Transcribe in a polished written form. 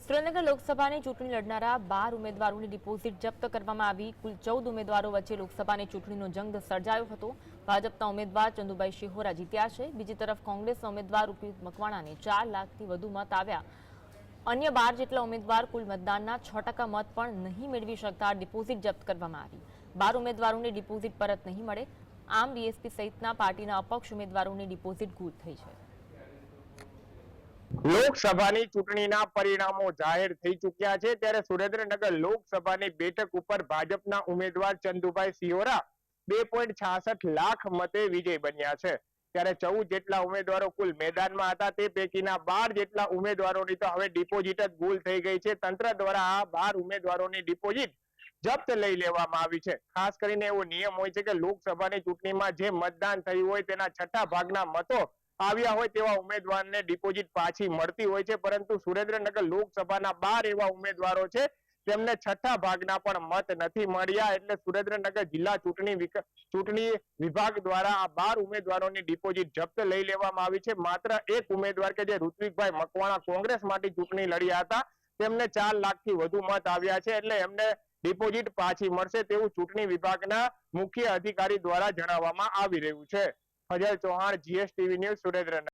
સુરેન્દ્રનગર લોકસભાની ચૂંટણી લડનારા 12 ઉમેદવારોની ડિપોઝિટ જપ્ત કરવામાં આવી। કુલ 14 ઉમેદવારો વચ્ચે લોકસભાની ચૂંટણીનો જંગ સર્જાયો હતો। ભાજપના ઉમેદવાર ચંદુભાઈ શિહોરા જીત્યા છે। બીજી તરફ કોંગ્રેસના ઉમેદવાર રૂપી મકવાણાને 4 લાખથી વધુ મત આવ્યા। અન્ય 12 જેટલા ઉમેદવાર કુલ મતદાનના 6% મત પણ નહીં મેળવી શકતા ડિપોઝિટ જપ્ત કરવામાં આવી। 12 ઉમેદવારોની ડિપોઝિટ પરત નહીં મળે। આમ બીએસપી સહિતના પાર્ટીના અપક્ષ ઉમેદવારોની ડિપોઝિટ ગુલ થઈ છે। લોકસભાની ચૂંટણીના પરિણામો જાહેર થઈ ચૂક્યા છે, ત્યારે સુરેન્દ્રનગર લોકસભાની બેઠક ઉપર ભાજપના ઉમેદવાર ચંદુભાઈ શિહોરા 2.66 લાખ મતે વિજય બન્યા છે। ત્યારે 14 જેટલા ઉમેદવારો કુલ મેદાનમાં હતા, તે પૈકીના 12 જેટલા ઉમેદવારોની તો હવે ડિપોઝિટ જ ગુલ થઈ ગઈ છે। તંત્ર દ્વારા આ 12 ઉમેદવારોની ડિપોઝિટ જપ્ત લઈ લેવામાં આવી છે। ખાસ કરીને એવો નિયમ હોય છે કે લોકસભાની ચૂંટણીમાં જે મતદાન થયું હોય તેના 6ઠા ભાગના મતો આવ્યા હોય તેવા ઉમેદવારને ડિપોઝિટ પાછી મળતી હોય છે, પરંતુ સુરેન્દ્રનગર લોકસભાના 12 એવા ઉમેદવારો છે તેમને 6ઠા ભાગના પણ મત નથી મળ્યા। એટલે સુરેન્દ્રનગર જિલ્લા ચૂંટણી વિભાગ દ્વારા આ 12 ઉમેદવારોની ડિપોઝિટ જપ્ત લઈ લેવામાં આવી છે। માત્ર એક ઉમેદવાર કે જે ઋત્વિકભાઈ મકવાણા કોંગ્રેસ માટે ચૂંટણી લડ્યા હતા, તેમને 4 લાખથી વધુ મત આવ્યા છે, એટલે એમને ડિપોઝિટ પાછી મળશે તેવું ચૂંટણી વિભાગના મુખ્ય અધિકારી દ્વારા જણાવવામાં આવી રહ્યું છે। Fazal Chauhan, GSTV news, Surendranagar.